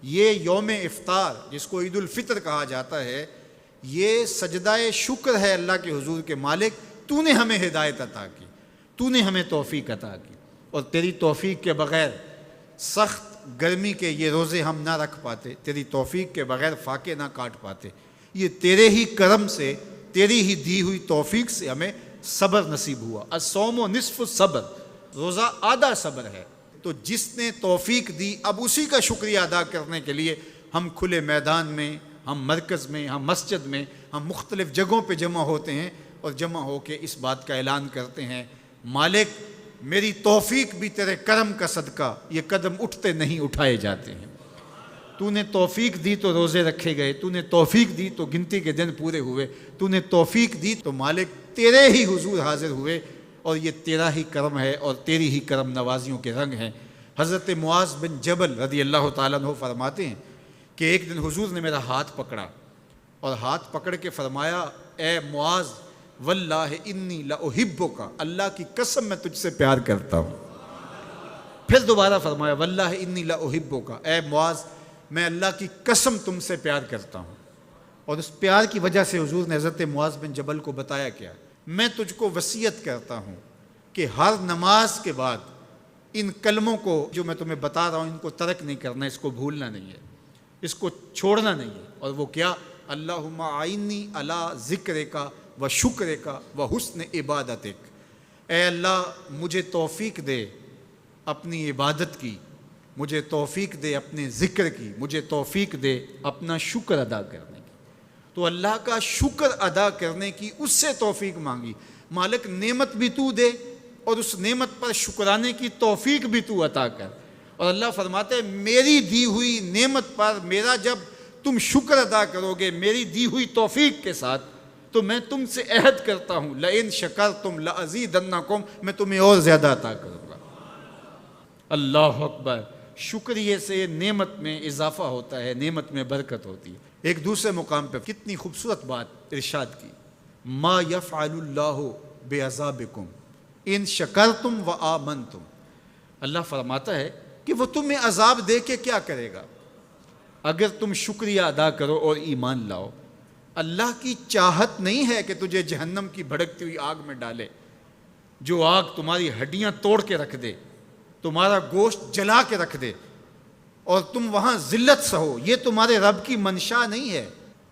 یہ یوم افطار جس کو عید الفطر کہا جاتا ہے، یہ سجدہ شکر ہے اللہ کے حضور کے مالک تو نے ہمیں ہدایت عطا کی، تو نے ہمیں توفیق عطا کی، اور تیری توفیق کے بغیر سخت گرمی کے یہ روزے ہم نہ رکھ پاتے، تیری توفیق کے بغیر فاقے نہ کاٹ پاتے، یہ تیرے ہی کرم سے، تیری ہی دی ہوئی توفیق سے ہمیں صبر نصیب ہوا۔ الصوم نصف الصبر، روزہ آدھا صبر ہے۔ تو جس نے توفیق دی، اب اسی کا شکریہ ادا کرنے کے لیے ہم کھلے میدان میں، ہم مرکز میں، ہم مسجد میں، ہم مختلف جگہوں پہ جمع ہوتے ہیں اور جمع ہو کے اس بات کا اعلان کرتے ہیں، مالک میری توفیق بھی تیرے کرم کا صدقہ یہ قدم اٹھتے نہیں اٹھائے جاتے ہیں۔ تو نے توفیق دی تو روزے رکھے گئے، تو نے توفیق دی تو گنتی کے دن پورے ہوئے، تو نے توفیق دی تو مالک تیرے ہی حضور حاضر ہوئے، اور یہ تیرا ہی کرم ہے اور تیری ہی کرم نوازیوں کے رنگ ہیں۔ حضرت معاذ بن جبل رضی اللہ تعالیٰ عنہ فرماتے ہیں کہ ایک دن حضور نے میرا ہاتھ پکڑا اور ہاتھ پکڑ کے فرمایا، اے معاذ واللہ انی لأحبک، اللہ کی قسم میں تجھ سے پیار کرتا ہوں۔ پھر دوبارہ فرمایا، واللہ انی لأحبک، اے معاذ میں اللہ کی قسم تم سے پیار کرتا ہوں۔ اور اس پیار کی وجہ سے حضور نے حضرت معاذ بن جبل کو بتایا کیا، میں تجھ کو وصیت کرتا ہوں کہ ہر نماز کے بعد ان کلموں کو جو میں تمہیں بتا رہا ہوں ان کو ترک نہیں کرنا، اس کو بھولنا نہیں ہے، اس کو چھوڑنا نہیں ہے۔ اور وہ کیا؟ اللہم اعنی علی ذکرک و شکرک و حسن عبادتک، اے اللہ مجھے توفیق دے اپنی عبادت کی، مجھے توفیق دے اپنے ذکر کی، مجھے توفیق دے اپنا شکر ادا کرنے کی۔ تو اللہ کا شکر ادا کرنے کی اس سے توفیق مانگی، مالک نعمت بھی تو دے اور اس نعمت پر شکرانے کی توفیق بھی تو عطا کر۔ اور اللہ فرماتے ہیں میری دی ہوئی نعمت پر میرا جب تم شکر ادا کرو گے میری دی ہوئی توفیق کے ساتھ، تو میں تم سے عہد کرتا ہوں لئن شکرتم لازیدنکم، میں تمہیں اور زیادہ عطا کروں گا۔ اللہ اکبر، شکریہ سے نعمت میں اضافہ ہوتا ہے، نعمت میں برکت ہوتی ہے۔ ایک دوسرے مقام پہ کتنی خوبصورت بات ارشاد کی، ما یفعل اللہ بعذابکم ان شکرتم و آمنتم، اللہ فرماتا ہے کہ وہ تمہیں عذاب دے کے کیا کرے گا اگر تم شکریہ ادا کرو اور ایمان لاؤ۔ اللہ کی چاہت نہیں ہے کہ تجھے جہنم کی بھڑکتی ہوئی آگ میں ڈالے، جو آگ تمہاری ہڈیاں توڑ کے رکھ دے، تمہارا گوشت جلا کے رکھ دے اور تم وہاں ذلت سہو، یہ تمہارے رب کی منشا نہیں ہے۔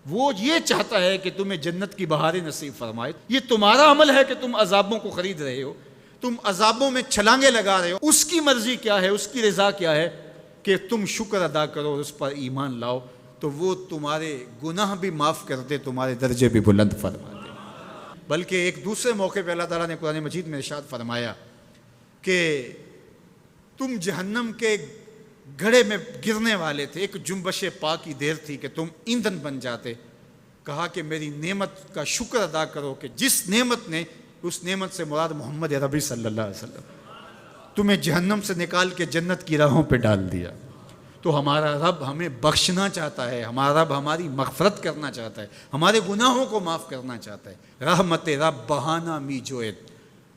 وہ یہ چاہتا ہے کہ تمہیں جنت کی بہاریں نصیب فرمائے۔ یہ تمہارا عمل ہے کہ تم عذابوں کو خرید رہے ہو، تم عذابوں میں چھلانگے لگا رہے ہو۔ اس کی مرضی کیا ہے، اس کی رضا کیا ہے کہ تم شکر ادا کرو اور اس پر ایمان لاؤ، تو وہ تمہارے گناہ بھی معاف کر دے، تمہارے درجے بھی بلند فرما دے۔ بلکہ ایک دوسرے موقع پہ اللہ تعالیٰ نے قرآن مجید میں ارشاد فرمایا کہ تم جہنم کے گھڑے میں گرنے والے تھے، ایک جنبش پا کی دیر تھی کہ تم ایندھن بن جاتے۔ کہا کہ میری نعمت کا شکر ادا کرو کہ جس نعمت نے، اس نعمت سے مراد محمد عربی صلی اللہ علیہ وسلم، تمہیں جہنم سے نکال کے جنت کی راہوں پہ ڈال دیا۔ تو ہمارا رب ہمیں بخشنا چاہتا ہے، ہمارا رب ہماری مغفرت کرنا چاہتا ہے، ہمارے گناہوں کو معاف کرنا چاہتا ہے۔ رحمت رب بہانہ می جوید،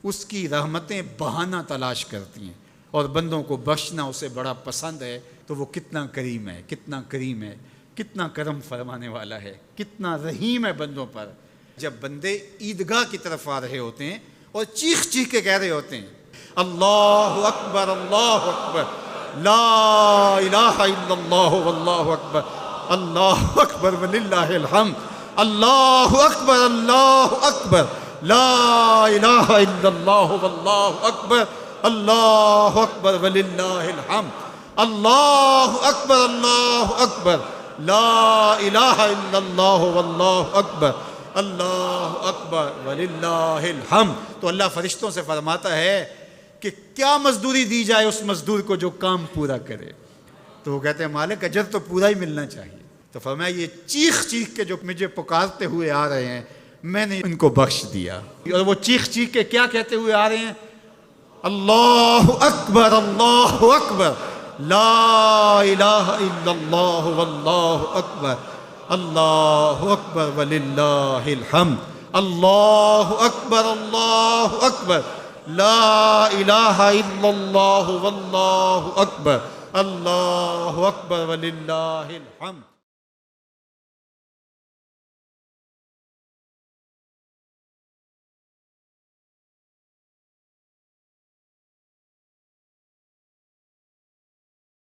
اس کی رحمتیں بہانہ تلاش کرتی ہیں اور بندوں کو بخشنا اسے بڑا پسند ہے۔ تو وہ کتنا کریم ہے، کتنا کریم ہے، کتنا کرم فرمانے والا ہے، کتنا رحیم ہے بندوں پر۔ جب بندے عیدگاہ کی طرف آ رہے ہوتے ہیں اور چیخ چیخ کے کہہ رہے ہوتے ہیں اللہ اکبر اللہ اکبر لا الہ الا اللہ واللہ اکبر اللہ اکبر وللہ الحمد اللہ اکبر لا الہ الا اللہ واللہ اکبر اللہ اکبر وللہ الحمد اللہ اکبر لا الہ الا اللہ واللہ اکبر اللہ اکبر وللہ الحمد۔ تو اللہ فرشتوں سے فرماتا ہے کہ کیا مزدوری دی جائے اس مزدور کو جو کام پورا کرے؟ تو وہ کہتے ہیں مالک اجر تو پورا ہی ملنا چاہیے۔ تو فرمایا یہ چیخ چیخ کے جو مجھے پکارتے ہوئے آ رہے ہیں میں نے ان کو بخش دیا۔ اور وہ چیخ چیخ کے کیا کہتے ہوئے آ رہے ہیں؟ اللہ اکبر لا الہ الا اللہ واللہ اکبر اللہ اکبر وللہ الحمد اللہ اکبر لا الہ الا اللہ واللہ اکبر اللہ اکبر وللہ الحمد.